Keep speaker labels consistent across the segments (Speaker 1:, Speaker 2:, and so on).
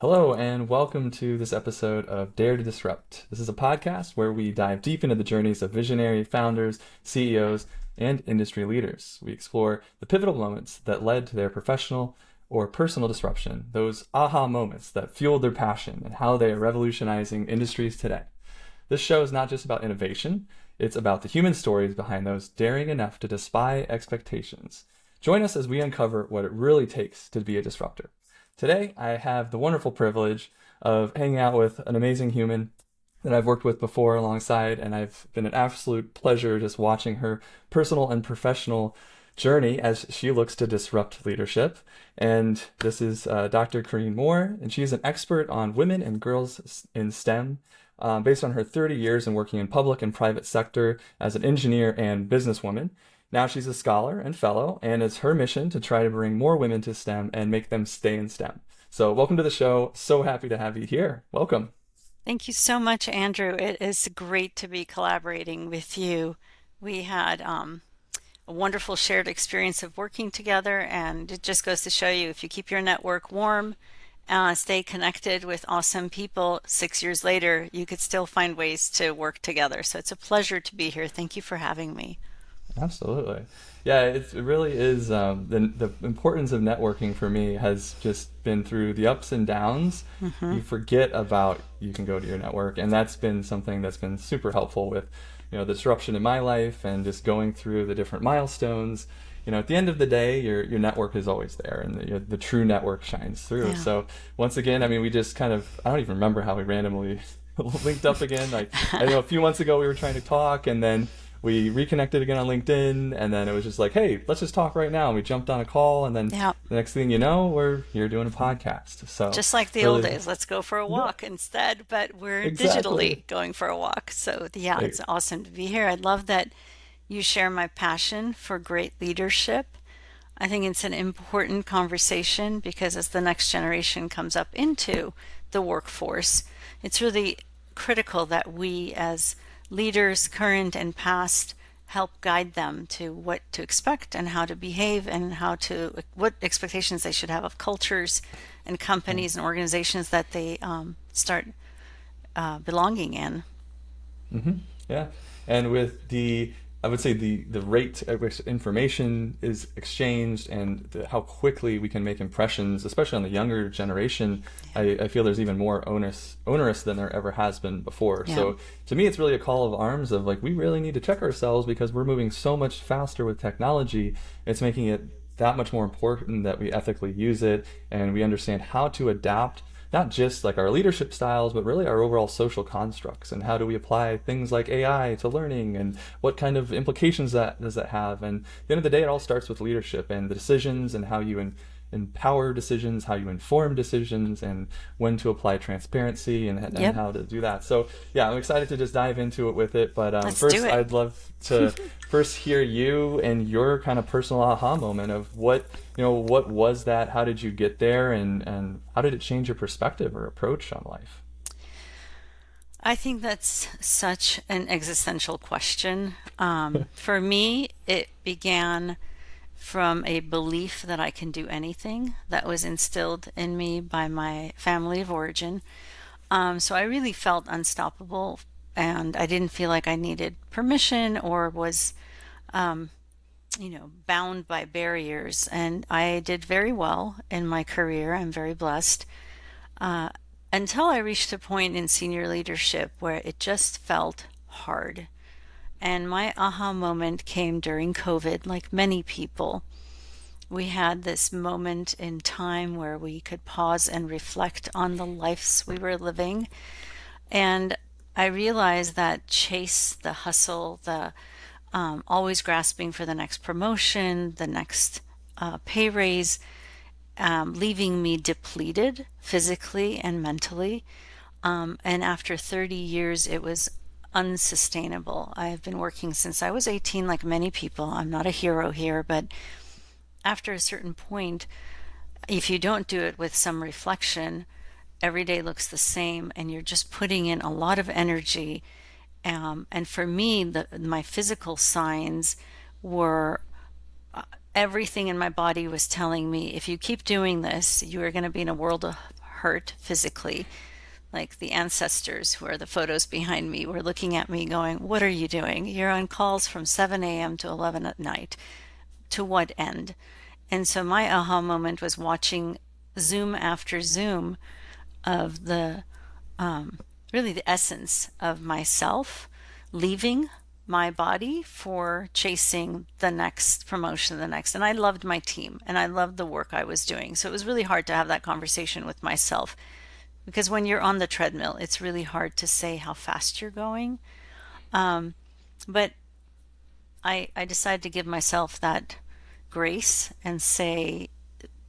Speaker 1: Hello, and welcome to this episode of Dare to Disrupt. This is a podcast where we dive deep into the journeys of visionary founders, CEOs, and industry leaders. We explore the pivotal moments that led to their professional or personal disruption, those aha moments that fueled their passion, and how they are revolutionizing industries today. This show is not just about innovation, it's about the human stories behind those daring enough to defy expectations. Join us as we uncover what it really takes to be a disruptor. Today, I have the wonderful privilege of hanging out with an amazing human that I've worked with before alongside, and I've been an absolute pleasure just watching her personal and professional journey as she looks to disrupt leadership. And this is Dr. Karin Moore, and she's an expert on women and girls in STEM. Based on her 30 years in working in public and private sector as an engineer and businesswoman. Now she's a scholar and fellow, and it's her mission to try to bring more women to STEM and make them stay in STEM. So welcome to the show. So happy to have you here. Welcome.
Speaker 2: Thank you so much, Andrew. It is great to be collaborating with you. We had a wonderful shared experience of working together, and it just goes to show you if you keep your network warm, stay connected with awesome people, 6 years later, you could still find ways to work together. So it's a pleasure to be here. Thank you for having me.
Speaker 1: Absolutely. Yeah, it really is. The importance of networking for me has just been through the ups and downs.
Speaker 2: Hmm.
Speaker 1: You forget about you can go to your network, and that's been something that's been super helpful with, the disruption in my life and just going through the different milestones. At the end of the day, your network is always there, and the true network shines through.
Speaker 2: Yeah.
Speaker 1: So once again, I mean, we just kind of I don't even remember how we randomly linked up again. Like I know a few months ago we were trying to talk, and then we reconnected again on LinkedIn, and then it was just like, hey, let's just talk right now. And we jumped on a call, and then
Speaker 2: Yeah.
Speaker 1: the next thing you know, we're here doing a podcast. So
Speaker 2: Just like the old
Speaker 1: really,
Speaker 2: days, let's go for a
Speaker 1: yeah,
Speaker 2: walk instead, but we're
Speaker 1: exactly.
Speaker 2: digitally going for a walk. So, yeah,
Speaker 1: Hey,
Speaker 2: it's awesome to be here. I love that you share my passion for great leadership. I think it's an important conversation because as the next generation comes up into the workforce, it's really critical that we, as leaders, current and past, help guide them to what to expect and how to behave and what expectations they should have of cultures and
Speaker 1: yeah.
Speaker 2: companies and organizations that they start belonging in.
Speaker 1: hmm Yeah, and with I would say the rate at which information is exchanged and how quickly we can make impressions, especially on the younger generation, I feel there's even more onerous than there ever has been before.
Speaker 2: Yeah.
Speaker 1: So to me, it's really a call of arms of like we really need to check ourselves because we're moving so much faster with technology. It's making it that much more important that we ethically use it and we understand how to adapt not just like our leadership styles, but really our overall social constructs and how do we apply things like AI to learning and what kind of implications that does that have. And at the end of the day, it all starts with leadership and the decisions and how you empower decisions, how you inform decisions, and when to apply transparency and
Speaker 2: Yep.
Speaker 1: how to do that. So yeah, I'm excited to just dive into it with it. But
Speaker 2: Let's do
Speaker 1: first,
Speaker 2: it.
Speaker 1: I'd love to first hear you and your kind of personal aha moment of what was that? How did you get there? And how did it change your perspective or approach on life?
Speaker 2: I think that's such an existential question. For me, it began from a belief that I can do anything that was instilled in me by my family of origin. So I really felt unstoppable, and I didn't feel like I needed permission or was, bound by barriers. And I did very well in my career. I'm very blessed. Uh, until I reached a point in senior leadership where it just felt hard. And my aha moment came during COVID, like many people. We had this moment in time where we could pause and reflect on the lives we were living. And I realized that chase, the hustle, the always grasping for the next promotion, the next pay raise, leaving me depleted physically and mentally. And after 30 years, it was unsustainable. I have been working since I was 18, like many people. I'm not a hero here, but after a certain point, if you don't do it with some reflection, every day looks the same and you're just putting in a lot of energy. And for me, my physical signs were everything in my body was telling me if you keep doing this, you are going to be in a world of hurt physically. Like the ancestors who are the photos behind me were looking at me going, "What are you doing? You're on calls from 7 a.m. to 11 at night. To what end?" And so my aha moment was watching Zoom after Zoom of really the essence of myself leaving my body for chasing the next promotion, the next. And I loved my team and I loved the work I was doing. So it was really hard to have that conversation with myself because when you're on the treadmill, it's really hard to say how fast you're going. But I decided to give myself that grace and say,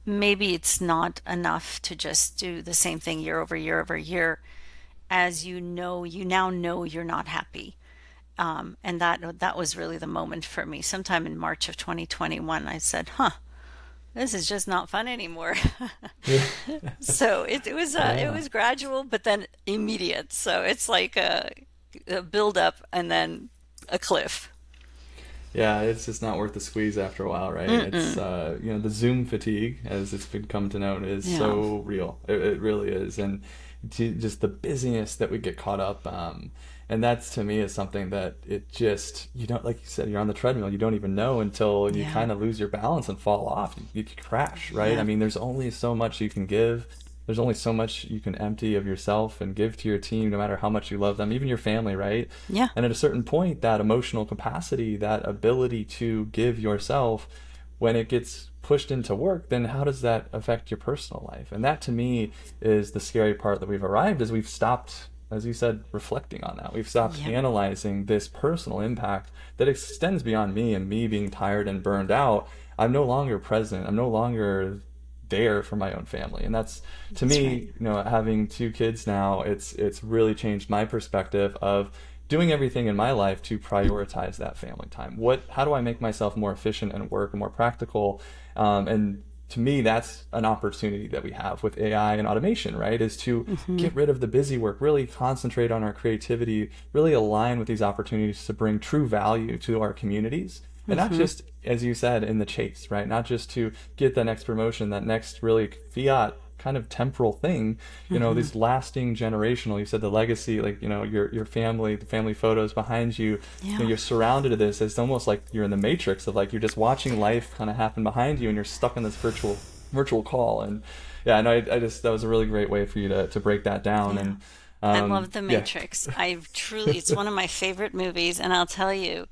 Speaker 2: maybe it's not enough to just do the same thing year over year over year. As you now know you're not happy. And that was really the moment for me. Sometime in March of 2021, I said, this is just not fun anymore.
Speaker 1: Yeah.
Speaker 2: So it
Speaker 1: Yeah.
Speaker 2: was gradual, but then immediate. So it's like a build up and then a cliff.
Speaker 1: Yeah, it's just not worth the squeeze after a while, right? It's
Speaker 2: Mm-mm.
Speaker 1: the Zoom fatigue, as it's become to known, is
Speaker 2: Yeah.
Speaker 1: so real. It really is, and just the busyness that we get caught up. And that's to me is something that it just you don't like you said you're on the treadmill. You don't even know until you
Speaker 2: Yeah.
Speaker 1: kind of lose your balance and fall off. You could crash, right? I
Speaker 2: Yeah.
Speaker 1: mean, there's only so much you can give. There's only so much you can empty of yourself and give to your team, no matter how much you love them, even your family, right?
Speaker 2: Yeah.
Speaker 1: And at a certain point, that emotional capacity, that ability to give yourself, when it gets pushed into work, then how does that affect your personal life? And that to me is the scary part that we've arrived is we've stopped, as you said, reflecting on that. We've stopped
Speaker 2: Yep.
Speaker 1: analyzing this personal impact that extends beyond me and me being tired and burned out. I'm no longer present. I'm no longer there for my own family. And that's to
Speaker 2: That's right.
Speaker 1: me, having two kids now, it's really changed my perspective of doing everything in my life to prioritize that family time. How do I make myself more efficient and work more practical? And to me, that's an opportunity that we have with AI and automation, right? Is to
Speaker 2: Hmm.
Speaker 1: get rid of the busy work, really concentrate on our creativity, really align with these opportunities to bring true value to our communities. And not
Speaker 2: Hmm.
Speaker 1: just, as you said, in the chase, right? Not just to get the next promotion, that next really fiat kind of temporal thing,
Speaker 2: Hmm.
Speaker 1: these lasting generational, you said the legacy, like, your family, the family photos behind you,
Speaker 2: Yeah.
Speaker 1: you're surrounded to this. It's almost like you're in the matrix of like, you're just watching life kind of happen behind you and you're stuck in this virtual call. And yeah, no, I just, that was a really great way for you to break that down.
Speaker 2: Yeah.
Speaker 1: And
Speaker 2: I love The
Speaker 1: yeah.
Speaker 2: Matrix. It's one of my favorite movies. And I'll tell you,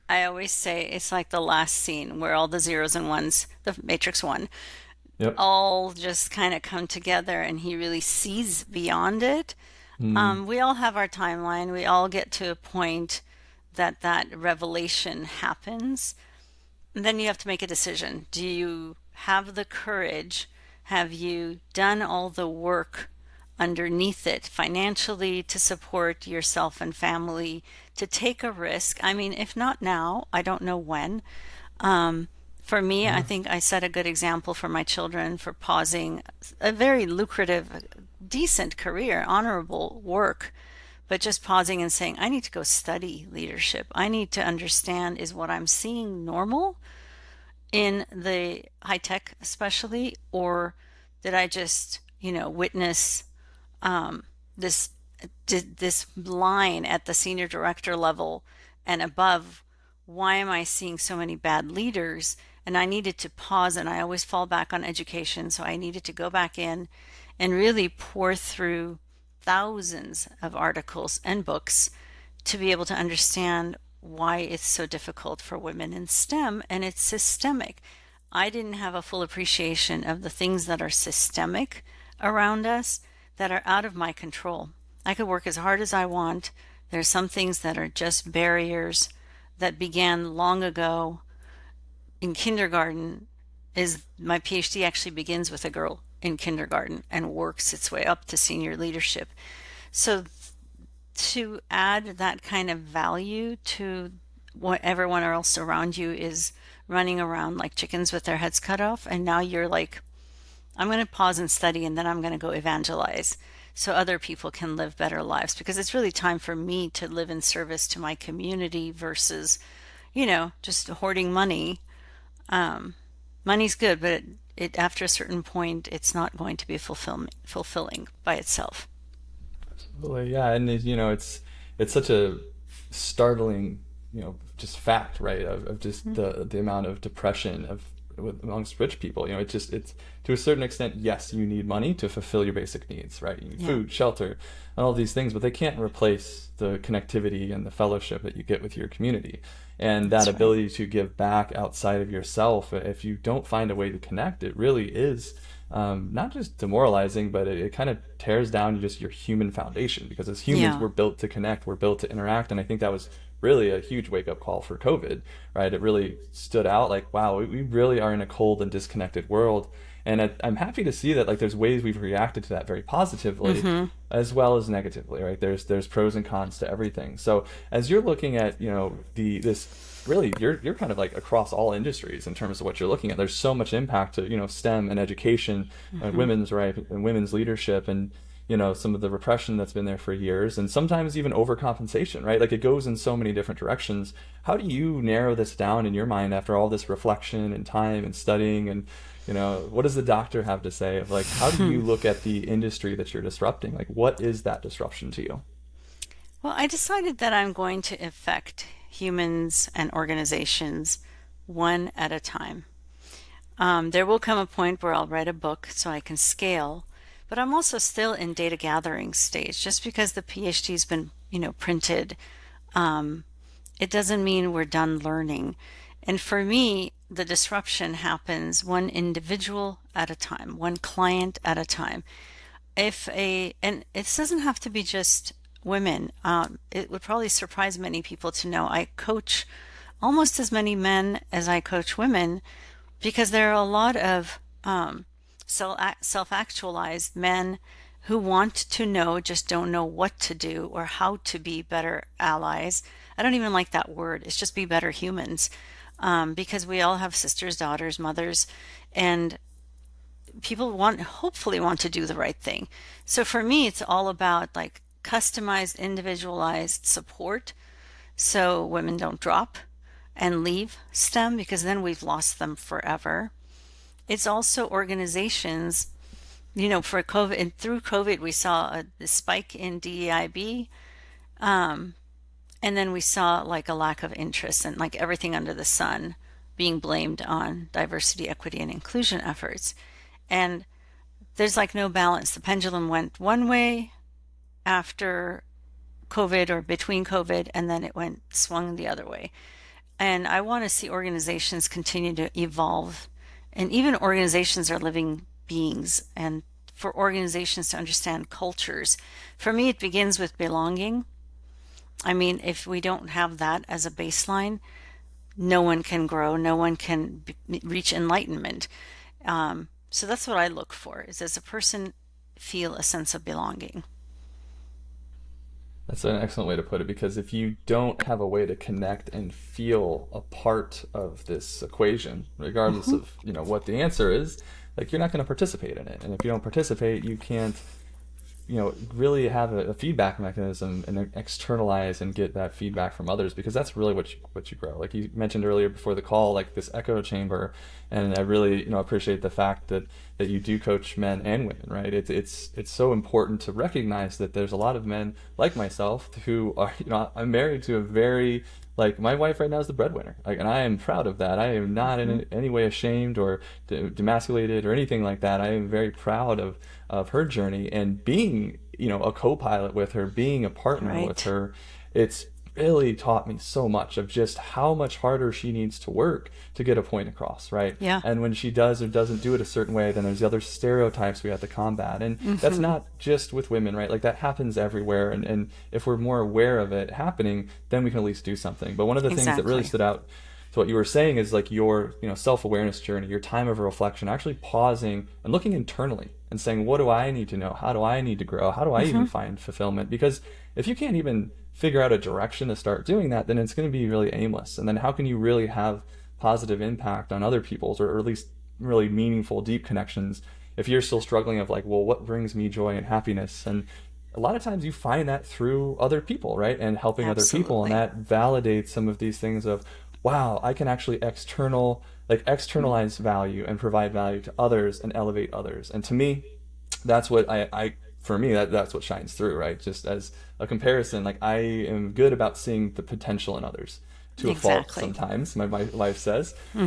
Speaker 2: I always say it's like the last scene where all the zeros and ones, the Matrix One,
Speaker 1: Yep.
Speaker 2: all just kind of come together and he really sees beyond it.
Speaker 1: Mm,
Speaker 2: We all have our timeline. We all get to a point that revelation happens. And then you have to make a decision. Do you have the courage? Have you done all the work underneath it financially to support yourself and family to take a risk? I mean, if not now, I don't know when. For me, I
Speaker 1: yeah.
Speaker 2: think I set a good example for my children for pausing a very lucrative, decent career, honorable work, but just pausing and saying, I need to go study leadership. I need to understand, is what I'm seeing normal in the high tech, especially, or did I just, witness this this line at the senior director level and above? Why am I seeing so many bad leaders? And I needed to pause, and I always fall back on education, so I needed to go back in and really pour through thousands of articles and books to be able to understand why it's so difficult for women in STEM, and it's systemic. I didn't have a full appreciation of the things that are systemic around us that are out of my control. I could work as hard as I want. There's some things that are just barriers that began long ago in kindergarten. Is my PhD actually begins with a girl in kindergarten and works its way up to senior leadership. So to add that kind of value to what everyone else around you is running around like chickens with their heads cut off, and now you're like, I'm going to pause and study and then I'm going to go evangelize so other people can live better lives, because it's really time for me to live in service to my community versus, just hoarding money. Money's good, but it after a certain point, it's not going to be fulfilling by itself.
Speaker 1: Well, yeah, and it's such a startling, just fact, right? Of just the amount of depression amongst rich people. It's to a certain extent, yes, you need money to fulfill your basic needs, right? You need
Speaker 2: Yeah.
Speaker 1: food, shelter, and all these things, but they can't replace the connectivity and the fellowship that you get with your community. And that
Speaker 2: That's right.
Speaker 1: ability to give back outside of yourself, if you don't find a way to connect, it really is not just demoralizing, but it kind of tears down just your human foundation. Because as humans,
Speaker 2: Yeah.
Speaker 1: we're built to connect, we're built to interact, and I think that was really a huge wake up call for COVID, right? It really stood out like, wow, we really are in a cold and disconnected world. And I'm happy to see that like there's ways we've reacted to that very positively
Speaker 2: Mm-hmm.
Speaker 1: as well as negatively, right? There's pros and cons to everything. So as you're looking at, the this really you're kind of like across all industries in terms of what you're looking at. There's so much impact to, STEM and education,
Speaker 2: Mm-hmm.
Speaker 1: women's right and women's leadership, and some of the repression that's been there for years, and sometimes even overcompensation, right? Like it goes in so many different directions. How do you narrow this down in your mind after all this reflection and time and studying? And what does the doctor have to say of like, how do you look at the industry that you're disrupting? Like, what is that disruption to you?
Speaker 2: Well, I decided that I'm going to affect humans and organizations one at a time. There will come a point where I'll write a book so I can scale, but I'm also still in data gathering stage. Just because the PhD's been, printed, it doesn't mean we're done learning. And for me, the disruption happens one individual at a time, one client at a time. And it doesn't have to be just women. It would probably surprise many people to know I coach almost as many men as I coach women, because there are a lot of self-actualized men who want to know, just don't know what to do or how to be better allies. I don't even like that word. It's just be better humans, because we all have sisters, daughters, mothers, and people hopefully want to do the right thing. So for me, it's all about like customized, individualized support so women don't drop and leave STEM, because then we've lost them forever. It's also organizations, for COVID, and through COVID, we saw the spike in DEIB, and then we saw like a lack of interest and like everything under the sun being blamed on diversity, equity, and inclusion efforts. And there's like no balance. The pendulum went one way after COVID or between COVID, and then it went swung the other way. And I want to see organizations continue to evolve. And even organizations are living beings. And for organizations to understand cultures, for me, it begins with belonging. I mean, if we don't have that as a baseline, no one can grow, no one can reach enlightenment. So that's what I look for, is does a person feel a sense of belonging?
Speaker 1: That's an excellent way to put it, because if you don't have a way to connect and feel a part of this equation, regardless
Speaker 2: Hmm.
Speaker 1: of, what the answer is, like you're not going to participate in it. And if you don't participate, you can't really have a feedback mechanism and externalize and get that feedback from others, because that's really what you grow. Like you mentioned earlier before the call, like this echo chamber, and I really appreciate the fact that you do coach men and women, right? It's so important to recognize that there's a lot of men like myself who are, I'm married to a very, like, my wife right now is the breadwinner, like, and I am proud of that. I am not
Speaker 2: Hmm.
Speaker 1: in any way ashamed or demasculated or anything like that. I am very proud of her journey, and being, a co-pilot with her, being a partner with
Speaker 2: Right.
Speaker 1: her. It's really taught me so much of just how much harder she needs to work to get a point across, right?
Speaker 2: Yeah.
Speaker 1: And when she does or doesn't do it a certain way, then there's the other stereotypes we have to combat. And that's
Speaker 2: Hmm.
Speaker 1: not just with women, right? Like that happens everywhere. And if we're more aware of it happening, then we can at least do something. But one of the things that really
Speaker 2: Exactly.
Speaker 1: stood out to what you were saying is like your, self-awareness journey, your time of reflection, actually pausing and looking internally and saying, what do I need to know? How do I need to grow? How do I even
Speaker 2: Hmm.
Speaker 1: find fulfillment? Because if you can't even figure out a direction to start doing that, then it's going to be really aimless. And then how can you really have positive impact on other people's, or at least really meaningful, deep connections, if you're still struggling of like, well, what brings me joy and happiness? And a lot of times you find that through other people, right? And helping other people, and
Speaker 2: Absolutely.
Speaker 1: that validates some of these things of, wow, I can actually externalize value and provide value to others and elevate others. And to me, that's what for me, that's what shines through, right? Just as a comparison, like I am good about seeing the potential in others, to a fault
Speaker 2: Exactly.
Speaker 1: sometimes, my wife says.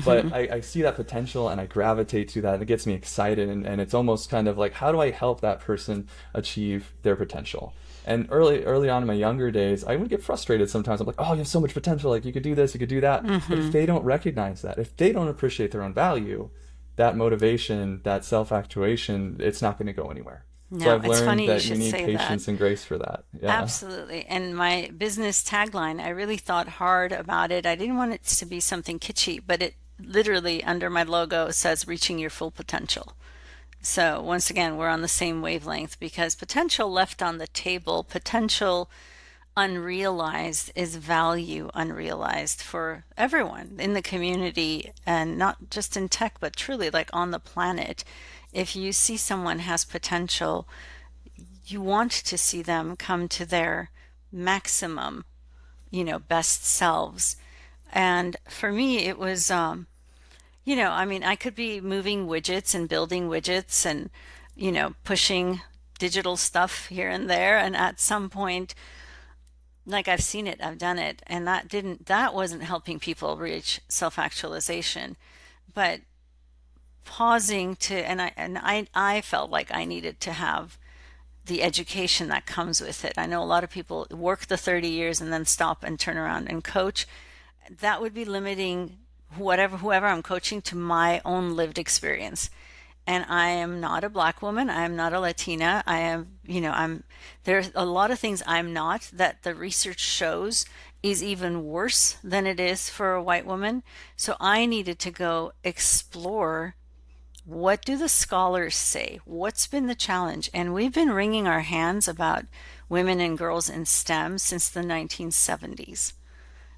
Speaker 1: But I see that potential and I gravitate to that, and it gets me excited. And it's almost kind of like, how do I help that person achieve their potential? And early on in my younger days, I would get frustrated sometimes. I'm like, oh, you have so much potential. Like, you could do this, you could do that. But if they don't recognize that, if they don't appreciate their own value, that motivation, that self-actuation, it's not going to go anywhere. So
Speaker 2: No,
Speaker 1: I've
Speaker 2: it's
Speaker 1: learned
Speaker 2: funny you
Speaker 1: that you
Speaker 2: should
Speaker 1: need
Speaker 2: say that.
Speaker 1: patience and grace for that. Yeah.
Speaker 2: Absolutely. And my business tagline, I really thought hard about it. I didn't want it to be something kitschy, but it literally under my logo says reaching your full potential. So once again, we're on the same wavelength because potential left on the table, potential unrealized is value unrealized for everyone in the community and not just in tech, but truly like on the planet. If you see someone has potential, you want to see them come to their maximum, best selves. And for me, it was, I mean, I could be moving widgets and building widgets and, pushing digital stuff here and there. And at some point, like I've seen it, I've done it, and that wasn't helping people reach self-actualization. But pausing to, and I felt like I needed to have the education that comes with it. I know a lot of people work the 30 years and then stop and turn around and coach. That would be limiting whoever I'm coaching to my own lived experience. And I am not a black woman. I am not a Latina. I am, there's a lot of things I'm not that the research shows is even worse than it is for a white woman. So I needed to go explore, what do the scholars say? What's been the challenge? And we've been wringing our hands about women and girls in STEM since the 1970s.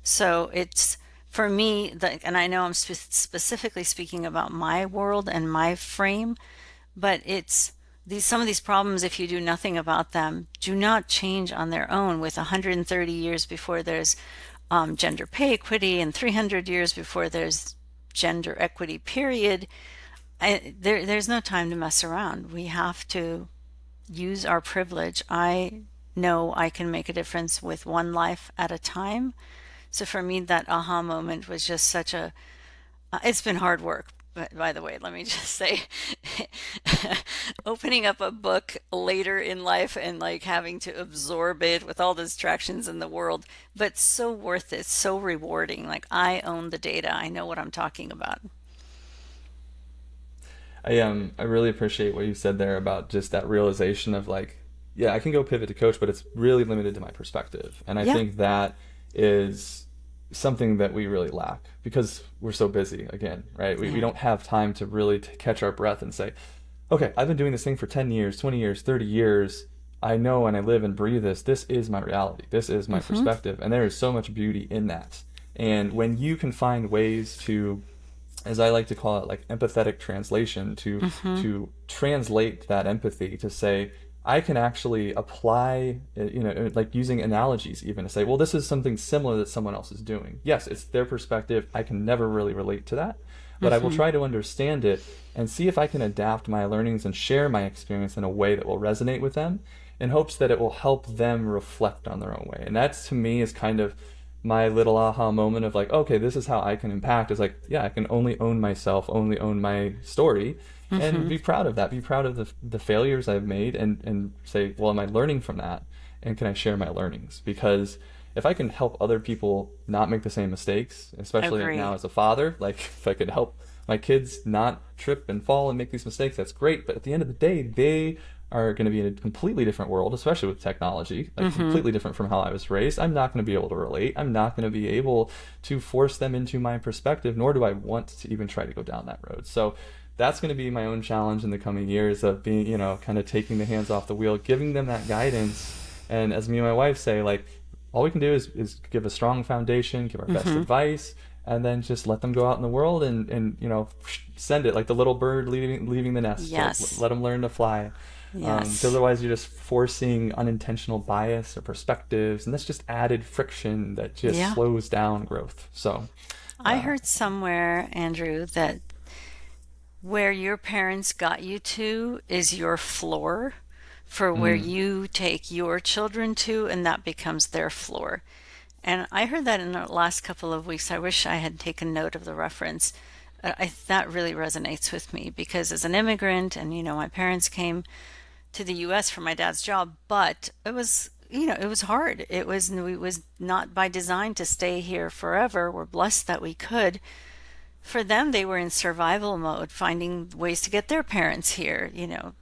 Speaker 2: So it's for me, and I know I'm specifically speaking about my world and my frame, but it's some of these problems, if you do nothing about them, do not change on their own. With 130 years before there's gender pay equity and 300 years before there's gender equity, period. There's no time to mess around. We have to use our privilege. I know I can make a difference with one life at a time. So for me, that aha moment was just such it's been hard work. But by the way, let me just say, opening up a book later in life and like having to absorb it with all the distractions in the world, but so worth it, so rewarding. Like I own the data. I know what I'm talking about.
Speaker 1: I really appreciate what you said there about just that realization of like, yeah, I can go pivot to coach, but it's really limited to my perspective. And I
Speaker 2: Yeah.
Speaker 1: think that is something that we really lack because we're so busy again, right? We
Speaker 2: Yeah.
Speaker 1: don't have time to really catch our breath and say, okay, I've been doing this thing for 10 years, 20 years, 30 years. I know and I live and breathe this. This is my reality. This is my
Speaker 2: Mm-hmm.
Speaker 1: perspective. And there is so much beauty in that. And when you can find ways to, as I like to call it, like empathetic translation,
Speaker 2: Mm-hmm.
Speaker 1: to translate that empathy to say, I can actually apply, like using analogies even to say, well, this is something similar that someone else is doing. Yes, it's their perspective. I can never really relate to that, but I will
Speaker 2: Mm-hmm.
Speaker 1: try to understand it and see if I can adapt my learnings and share my experience in a way that will resonate with them in hopes that it will help them reflect on their own way. And that's to me is kind of my little aha moment of like, okay, this is how I can impact is like, yeah, I can only own myself, only own my story and
Speaker 2: Mm-hmm.
Speaker 1: be proud of that, be proud of the failures I've made and say, well, am I learning from that? And can I share my learnings? Because if I can help other people not make the same mistakes, especially now
Speaker 2: Agree.
Speaker 1: as a father, like if I could help my kids not trip and fall and make these mistakes, that's great. But at the end of the day, they are going to be in a completely different world, especially with technology, like
Speaker 2: Mm-hmm.
Speaker 1: completely different from how I was raised. I'm not going to be able to relate. I'm not going to be able to force them into my perspective, nor do I want to even try to go down that road. So that's going to be my own challenge in the coming years of being, kind of taking the hands off the wheel, giving them that guidance. And as me and my wife say, like, all we can do is give a strong foundation, give our best
Speaker 2: Mm-hmm.
Speaker 1: advice, and then just let them go out in the world and send it like the little bird leaving the nest. Like
Speaker 2: Yes.
Speaker 1: let them learn to fly. Because
Speaker 2: Yes.
Speaker 1: otherwise, you're just forcing unintentional bias or perspectives, and that's just added friction that just
Speaker 2: Yeah.
Speaker 1: slows down growth. So,
Speaker 2: I heard somewhere, Andrew, that where your parents got you to is your floor for where
Speaker 1: Mm,
Speaker 2: you take your children to, and that becomes their floor. And I heard that in the last couple of weeks. I wish I had taken note of the reference. That really resonates with me because as an immigrant, and my parents came to the US for my dad's job, but it was, it was hard. It was not by design to stay here forever. We're blessed that we could. For them, they were in survival mode, finding ways to get their parents here,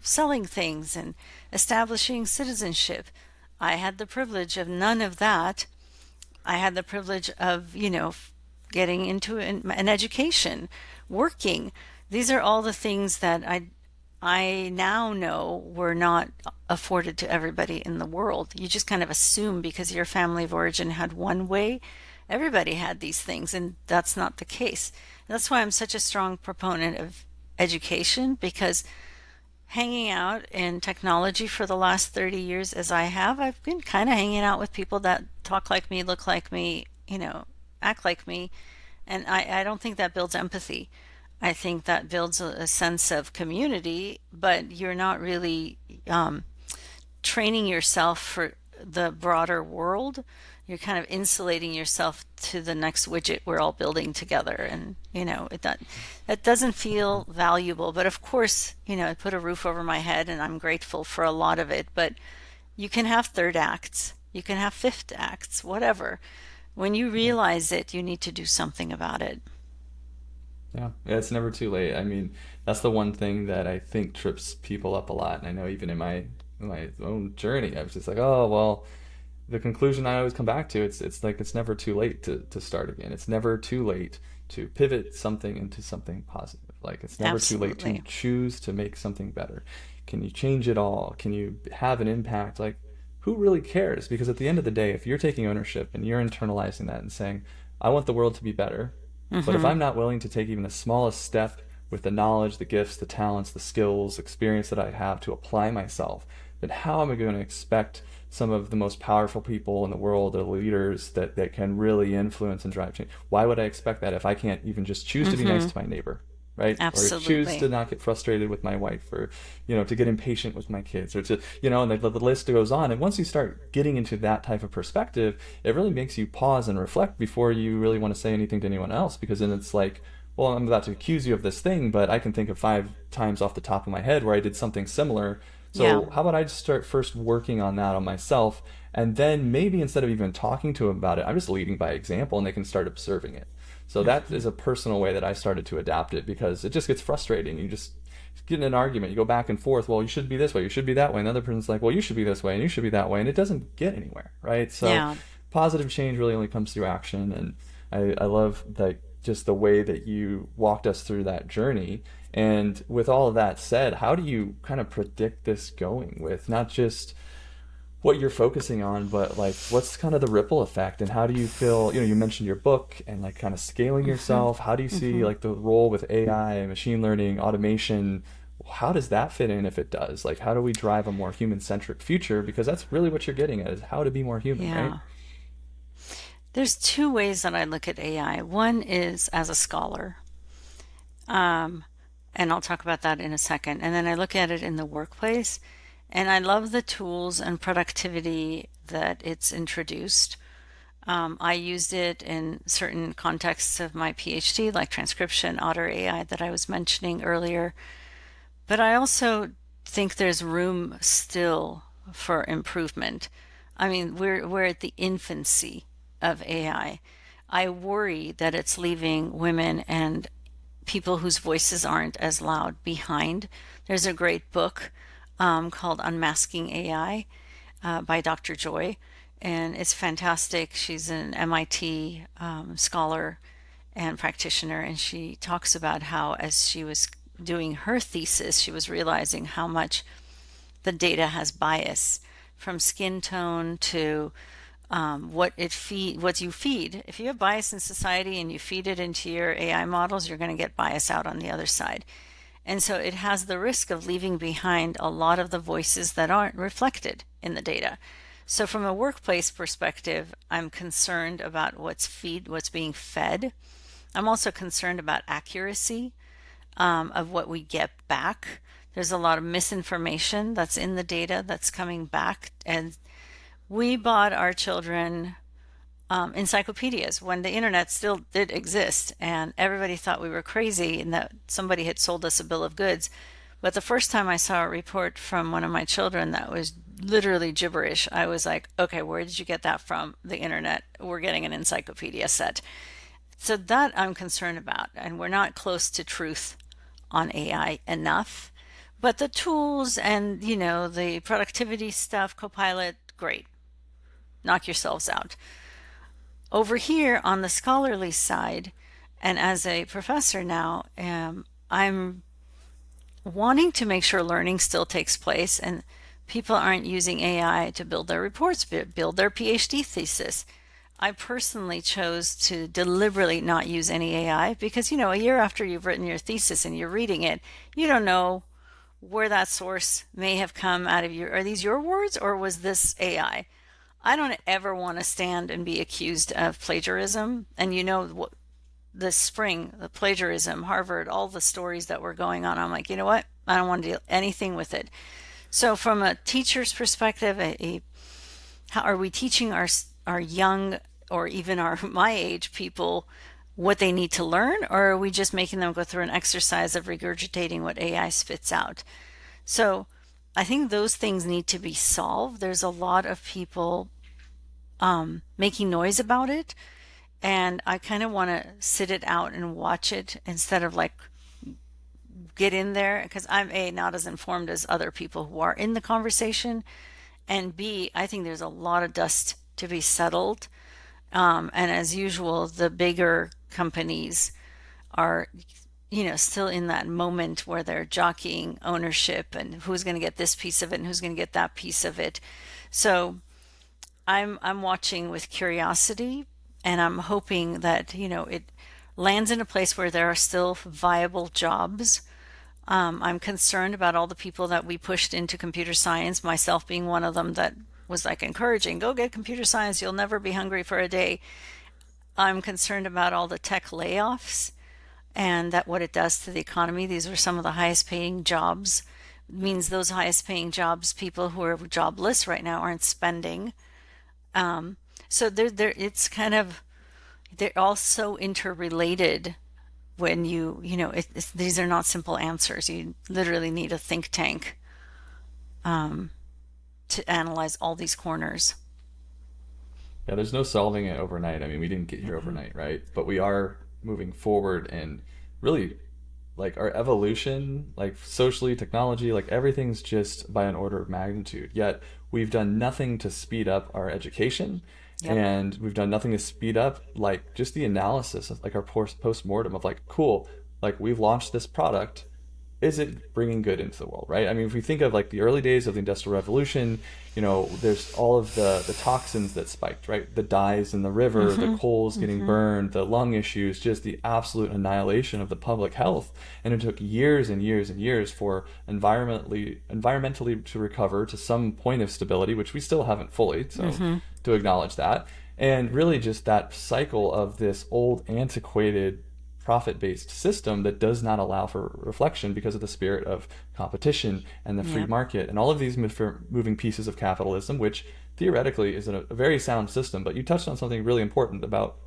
Speaker 2: selling things and establishing citizenship. I had the privilege of none of that. I had the privilege of, getting into an education, working. These are all the things that I now know were not afforded to everybody in the world. You just kind of assume because your family of origin had one way, everybody had these things, and that's not the case. That's why I'm such a strong proponent of education because hanging out in technology for the last 30 years as I have, I've been kind of hanging out with people that talk like me, look like me, act like me. And I don't think that builds empathy. I think that builds a sense of community, but you're not really training yourself for the broader world. You're kind of insulating yourself to the next widget we're all building together. And, that doesn't feel valuable. But of course, it put a roof over my head and I'm grateful for a lot of it. But you can have third acts, you can have fifth acts, whatever. When you
Speaker 1: yeah.
Speaker 2: realize it, you need to do something about it.
Speaker 1: Yeah, yeah, it's never too late. I mean, that's the one thing that I think trips people up a lot. And I know even in my own journey, I was just like, oh well, the conclusion I always come back to, it's like it's never too late to start again. It's never too late to pivot something into something positive. Like it's never too late to
Speaker 2: Absolutely.
Speaker 1: choose to make something better. Can you change it all? Can you have an impact? Like who really cares? Because at the end of the day, if you're taking ownership and you're internalizing that and saying, I want the world to be better, but if
Speaker 2: Mm-hmm.
Speaker 1: I'm not willing to take even the smallest step with the knowledge, the gifts, the talents, the skills, experience that I have to apply myself, then how am I going to expect some of the most powerful people in the world, the leaders that can really influence and drive change? Why would I expect that if I can't even just choose to be nice
Speaker 2: Mm-hmm.
Speaker 1: to my neighbor, right? Or choose to
Speaker 2: Absolutely.
Speaker 1: not get frustrated with my wife, or to get impatient with my kids, or to and the list goes on. And once you start getting into that type of perspective, it really makes you pause and reflect before you really want to say anything to anyone else, because then it's like, well, I'm about to accuse you of this thing, but I can think of 5 times off the top of my head where I did something similar.
Speaker 2: Yeah.
Speaker 1: So how about I just start first working on that on myself, and then maybe instead of even talking to them about it, I'm just leading by example, and they can start observing it. So that
Speaker 2: Mm-hmm.
Speaker 1: is a personal way that I started to adapt it, because it just gets frustrating. You just get in an argument, you go back and forth. Well, you should be this way, you should be that way. And the other person's like, well, you should be this way, and you should be that way, and it doesn't get anywhere, right? So
Speaker 2: Yeah.
Speaker 1: positive change really only comes through action, and I love that just the way that you walked us through that journey. And with all of that said, how do you kind of predict this going with not just what you're focusing on, but like what's kind of the ripple effect, and how do you feel, you mentioned your book and like kind of scaling
Speaker 2: Mm-hmm.
Speaker 1: yourself. How do you see
Speaker 2: Mm-hmm.
Speaker 1: like the role with AI, machine learning, automation? How does that fit in if it does? Like how do we drive a more human-centric future? Because that's really what you're getting at, is how to be more human, right?
Speaker 2: Yeah. There's two ways that I look at AI. One is as a scholar, um, and I'll talk about that in a second. And then I look at it in the workplace, and I love the tools and productivity that it's introduced. I used it in certain contexts of my PhD, like transcription, otter AI that I was mentioning earlier. But I also think there's room still for improvement. I mean, we're at the infancy of AI. I worry that it's leaving women and people whose voices aren't as loud behind. There's a great book called Unmasking AI by Dr. Joy, and it's fantastic. She's an MIT scholar and practitioner, and she talks about how, as she was doing her thesis, she was realizing how much the data has bias from skin tone to what you feed. If you have bias in society and you feed it into your AI models, you're going to get bias out on the other side. And so it has the risk of leaving behind a lot of the voices that aren't reflected in the data. So from a workplace perspective, I'm concerned about what's being fed. I'm also concerned about accuracy of what we get back. There's a lot of misinformation that's in the data that's coming back. And we bought our children encyclopedias when the internet still did exist, and everybody thought we were crazy and that somebody had sold us a bill of goods. But the first time I saw a report from one of my children that was literally gibberish, I was like, okay, where did you get that from? The internet. We're getting an encyclopedia set. So that I'm concerned about, and we're not close to truth on AI enough. But the tools and, the productivity stuff, Copilot, great. Knock yourselves out. Over here on the scholarly side, and as a professor now, I'm wanting to make sure learning still takes place and people aren't using AI to build their reports, build their PhD thesis. I personally chose to deliberately not use any AI because, a year after you've written your thesis and you're reading it, you don't know where that source may have come out of are these your words or was this AI? I don't ever want to stand and be accused of plagiarism. And what this spring, the plagiarism, Harvard, all the stories that were going on, I'm like, you know what? I don't want to do anything with it. So from a teacher's perspective, how are we teaching our young or even our my age people what they need to learn, or are we just making them go through an exercise of regurgitating what AI spits out? So I think those things need to be solved. There's a lot of people making noise about it, and I kind of want to sit it out and watch it instead of like get in there because I'm not as informed as other people who are in the conversation, and B, I think there's a lot of dust to be settled. And as usual, the bigger companies are, still in that moment where they're jockeying ownership and who's going to get this piece of it and who's going to get that piece of it. So I'm watching with curiosity, and I'm hoping that it lands in a place where there are still viable jobs. I'm concerned about all the people that we pushed into computer science, myself being one of them that was like encouraging, go get computer science, you'll never be hungry for a day. I'm concerned about all the tech layoffs and that what it does to the economy. These are some of the highest paying jobs. It means those highest paying jobs, people who are jobless right now aren't spending. So it's kind of, they're all so interrelated when these are not simple answers. You literally need a think tank to analyze all these corners.
Speaker 1: Yeah, there's no solving it overnight. I mean, we didn't get here overnight, right? But we are moving forward and really like our evolution, like socially, technology, like everything's just by an order of magnitude. Yet we've done nothing to speed up our education,
Speaker 2: Yep.
Speaker 1: and we've done nothing to speed up like just the analysis of like our post-mortem of like, cool, like we've launched this product, is it bringing good into the world, right? I mean, if we think of like the early days of the Industrial Revolution, there's all of the toxins that spiked, right? The dyes in the river, the coals getting burned, the lung issues, just the absolute annihilation of the public health. And it took years and years and years for environmentally to recover to some point of stability, which we still haven't fully, so to acknowledge that. And really just that cycle of this old antiquated profit-based system that does not allow for reflection because of the spirit of competition and the free
Speaker 2: Yep.
Speaker 1: market and all of these moving pieces of capitalism, which theoretically is a very sound system. But you touched on something really important about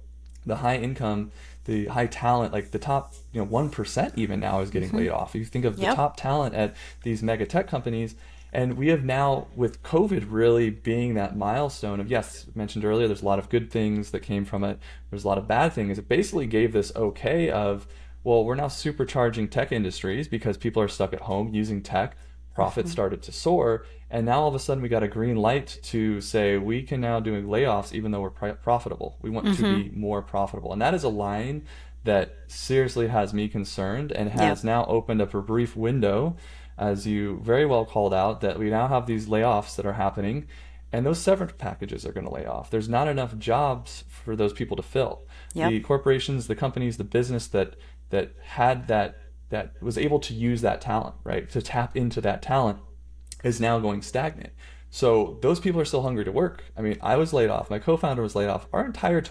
Speaker 1: the high income, the high talent, like the top 1% even now is getting laid off. You think of the
Speaker 2: Yep.
Speaker 1: top talent at these mega tech companies, and we have now, with COVID really being that milestone of, yes, mentioned earlier, there's a lot of good things that came from it. There's a lot of bad things. It basically gave this okay of, well, we're now supercharging tech industries because people are stuck at home using tech. Profits started to soar. And now all of a sudden we got a green light to say we can now do layoffs even though we're profitable. We want to be more profitable. And that is a line that seriously has me concerned and has
Speaker 2: Yep.
Speaker 1: now opened up a brief window, as you very well called out, that we now have these layoffs that are happening, and those severance packages are going to lay off. There's not enough jobs for those people to fill.
Speaker 2: Yep.
Speaker 1: The corporations, the companies, the business that had that was able to use that talent, right, to tap into that talent, is now going stagnant. So those people are still hungry to work. I mean, I was laid off. My co-founder was laid off. Our entire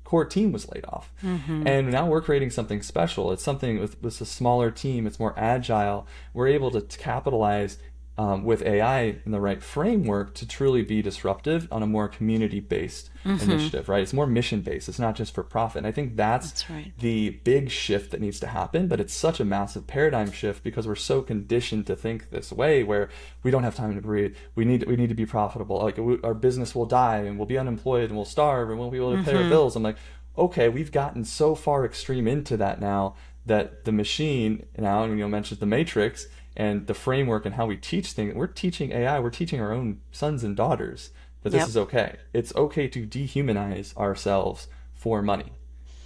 Speaker 1: core team was laid off. And now we're creating something special. It's something with a smaller team. It's more agile. We're able to capitalize with AI in the right framework to truly be disruptive on a more community-based initiative, right? It's more mission-based. It's not just for profit. And I think that's
Speaker 2: right.
Speaker 1: the big shift that needs to happen, but it's such a massive paradigm shift because we're so conditioned to think this way where we don't have time to breathe. We need to be profitable. Like our business will die and we'll be unemployed and we'll starve and we won't be able to pay our bills. I'm like, okay, we've gotten so far extreme into that now that the machine now, and mentioned the Matrix, and the framework and how we teach things, we're teaching AI, we're teaching our own sons and daughters that this is okay. It's okay to dehumanize ourselves for money.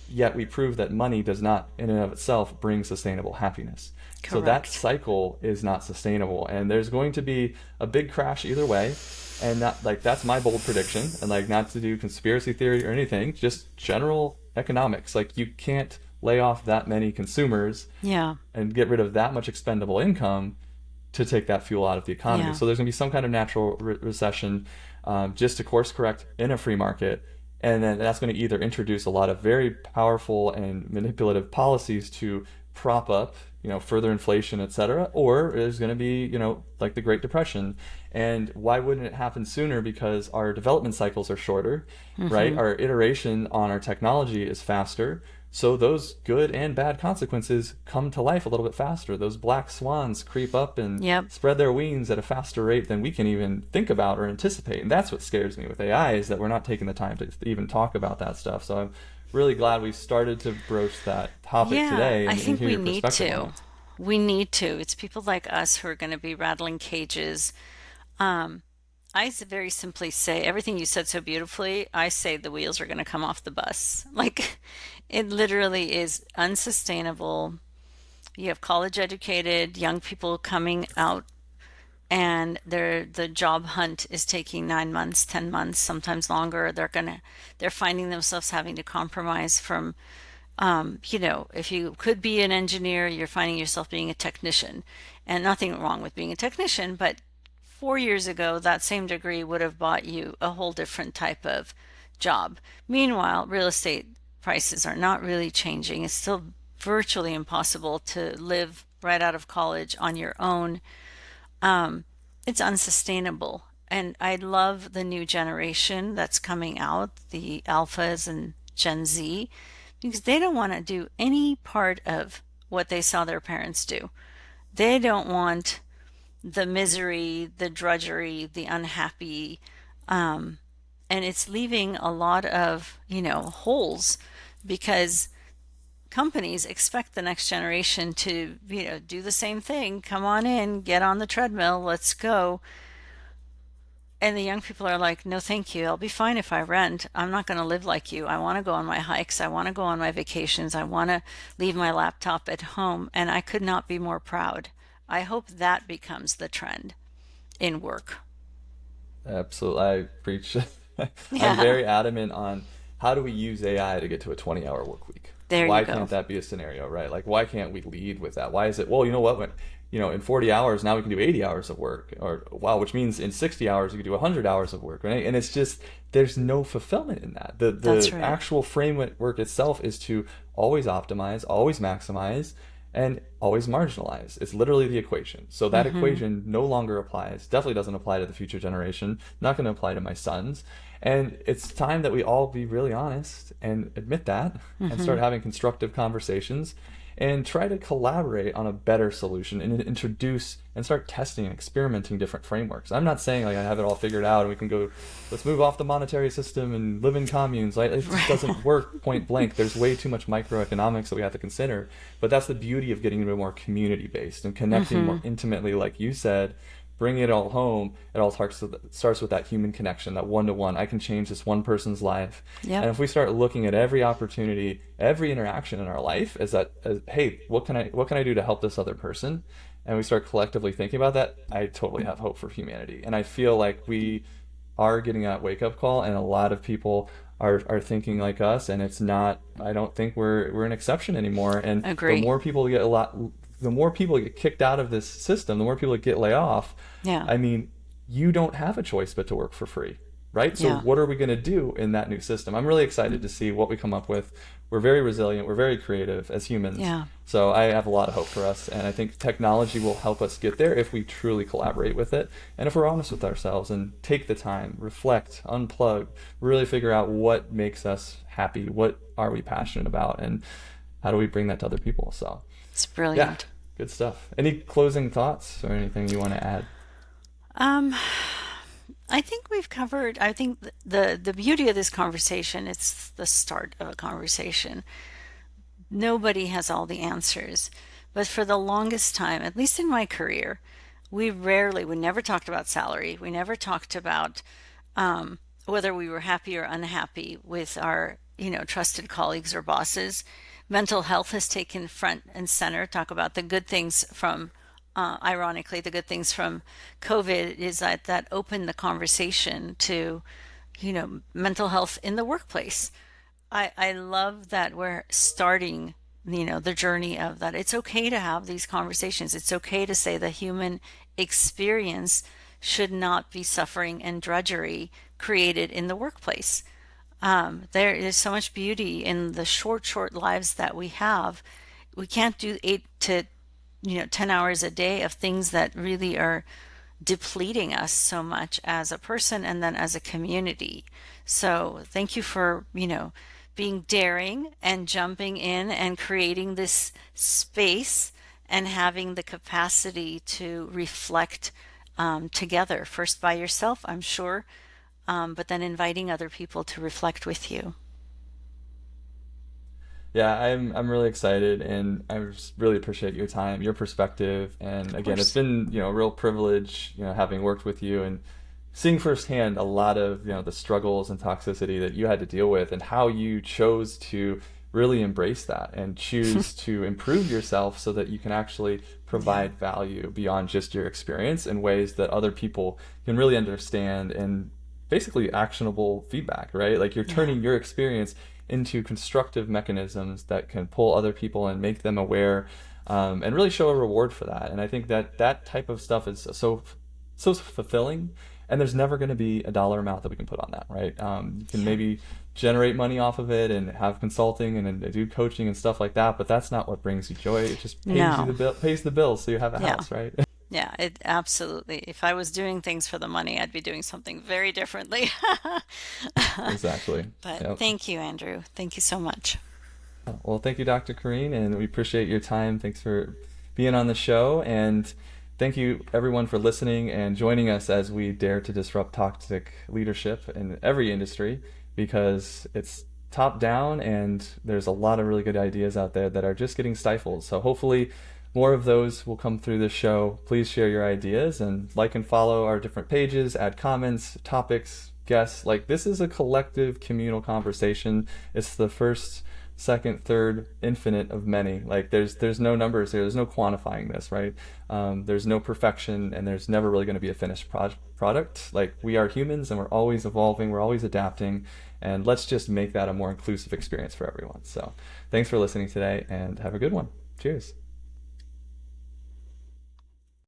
Speaker 1: Yet we prove that money does not, in and of itself, bring sustainable happiness.
Speaker 2: Correct.
Speaker 1: So that cycle is not sustainable, and there's going to be a big crash either way. And that's my bold prediction. And not to do conspiracy theory or anything, just general economics. You can't lay off that many consumers and get rid of that much expendable income to take that fuel out of the economy. So there's going to be some kind of natural recession just to course correct in a free market. And then that's going to either introduce a lot of very powerful and manipulative policies to prop up, further inflation, et cetera, or there's going to be, like the Great Depression. And why wouldn't it happen sooner? Because our development cycles are shorter, right? Our iteration on our technology is faster. So those good and bad consequences come to life a little bit faster. Those black swans creep up and spread their wings at a faster rate than we can even think about or anticipate. And that's what scares me with AI, is that we're not taking the time to even talk about that stuff. So I'm really glad we started to broach that topic today and,
Speaker 2: I think
Speaker 1: hear
Speaker 2: we
Speaker 1: your
Speaker 2: need
Speaker 1: perspective on
Speaker 2: to.
Speaker 1: it.
Speaker 2: We need to. It's people like us who are going to be rattling cages. I very simply say everything you said so beautifully. I say the wheels are going to come off the bus. It literally is unsustainable. You have college educated young people coming out and the job hunt is taking 9 months, 10 months, sometimes longer. They're finding themselves having to compromise from if you could be an engineer, you're finding yourself being a technician. And nothing wrong with being a technician, but 4 years ago, that same degree would have bought you a whole different type of job. Meanwhile, real estate prices are not really changing. It's still virtually impossible to live right out of college on your own. It's unsustainable. And I love the new generation that's coming out, the alphas and Gen Z, because they don't want to do any part of what they saw their parents do. They don't want the misery, the drudgery, the unhappy, and it's leaving a lot of, holes because companies expect the next generation to, do the same thing. Come on in, get on the treadmill, let's go. And the young people are like, no, thank you. I'll be fine if I rent. I'm not going to live like you. I want to go on my hikes. I want to go on my vacations. I want to leave my laptop at home. And I could not be more proud. I hope that becomes the trend in work.
Speaker 1: Absolutely. I preach. I'm
Speaker 2: Yeah,
Speaker 1: very adamant on how do we use AI to get to a 20-hour work week?
Speaker 2: there you
Speaker 1: Why
Speaker 2: go.
Speaker 1: can't that be a scenario, right? Why can't we lead with that? Why is it, well, you know what, in 40 hours, now we can do 80 hours of work, or wow, which means in 60 hours, you can do 100 hours of work, right? And it's just, there's no fulfillment in that.
Speaker 2: That's
Speaker 1: The
Speaker 2: right.
Speaker 1: actual framework itself is to always optimize, always maximize, and always marginalize. It's literally the equation. So that equation no longer applies, definitely doesn't apply to the future generation, not going to apply to my sons. And it's time that we all be really honest and admit that and start having constructive conversations and try to collaborate on a better solution and introduce and start testing and experimenting different frameworks. I'm not saying I have it all figured out and we can go, let's move off the monetary system and live in communes. It just doesn't work point blank. There's way too much microeconomics that we have to consider. But that's the beauty of getting into a more community-based and connecting more intimately, like you said, bringing it all home. It all starts with that human connection, that one-to-one. I can change this one person's life.
Speaker 2: Yep.
Speaker 1: And if we start looking at every opportunity, every interaction in our life as hey, what can I do to help this other person? And we start collectively thinking about that, I totally have hope for humanity. And I feel like we are getting that wake-up call, and a lot of people are thinking like us, and it's not, I don't think we're an exception anymore. And
Speaker 2: Agree.
Speaker 1: the more people get kicked out of this system, the more people get laid off.
Speaker 2: Yeah.
Speaker 1: I mean, you don't have a choice but to work for free. right? So
Speaker 2: Yeah.
Speaker 1: what are we going to do in that new system? I'm really excited to see what we come up with. We're very resilient. We're very creative as humans.
Speaker 2: Yeah.
Speaker 1: So I have a lot of hope for us. And I think technology will help us get there if we truly collaborate with it. And if we're honest with ourselves and take the time, reflect, unplug, really figure out what makes us happy. What are we passionate about? And how do we bring that to other people? So
Speaker 2: It's
Speaker 1: yeah,
Speaker 2: brilliant.
Speaker 1: good stuff. Any closing thoughts or anything you want to add?
Speaker 2: Um, I think we've covered, I think the beauty of this conversation, it's the start of a conversation. Nobody has all the answers. But for the longest time, at least in my career, we never talked about salary. We never talked about whether we were happy or unhappy with our, trusted colleagues or bosses. Mental health has taken front and center. Talk about the good things from, ironically, the good things from COVID is that opened the conversation to, mental health in the workplace. I love that we're starting, the journey of that. It's okay to have these conversations. It's okay to say the human experience should not be suffering and drudgery created in the workplace. There is so much beauty in the short lives that we have. We can't do 10 hours a day of things that really are depleting us so much as a person and then as a community. So thank you for, being daring and jumping in and creating this space and having the capacity to reflect together, first by yourself, I'm sure, but then inviting other people to reflect with you.
Speaker 1: Yeah, I'm really excited, and I just really appreciate your time, your perspective,
Speaker 2: Of
Speaker 1: and again, it's
Speaker 2: course.
Speaker 1: been a real privilege having worked with you and seeing firsthand a lot of the struggles and toxicity that you had to deal with, and how you chose to really embrace that and choose to improve yourself so that you can actually
Speaker 2: Yeah.
Speaker 1: provide value beyond just your experience in ways that other people can really understand, and basically actionable feedback, right? Like you're
Speaker 2: Yeah.
Speaker 1: turning your experience into constructive mechanisms that can pull other people and make them aware, and really show a reward for that. And I think that that type of stuff is so fulfilling. And there's never going to be a dollar amount that we can put on that, right? You can
Speaker 2: Yeah.
Speaker 1: maybe generate money off of it and have consulting and do coaching and stuff like that, but that's not what brings you joy. It just
Speaker 2: No.
Speaker 1: pays the bills, so you have a
Speaker 2: Yeah.
Speaker 1: house, right?
Speaker 2: Yeah, it absolutely. If I was doing things for the money, I'd be doing something very differently.
Speaker 1: Exactly.
Speaker 2: But
Speaker 1: Yep.
Speaker 2: thank you, Andrew. Thank you so much.
Speaker 1: Well, thank you, Dr. Kareen, and we appreciate your time. Thanks for being on the show, and thank you everyone for listening and joining us as we dare to disrupt toxic leadership in every industry, because it's top down and there's a lot of really good ideas out there that are just getting stifled. So hopefully more of those will come through this show. Please share your ideas and like and follow our different pages, add comments, topics, guests. Like, this is a collective communal conversation. It's the first, second, third, infinite of many. Like, there's no numbers here. There's no quantifying this, right? There's no perfection, and there's never really going to be a finished product. Like, we are humans, and we're always evolving. We're always adapting, and let's just make that a more inclusive experience for everyone. So thanks for listening today, and have a good one. Cheers.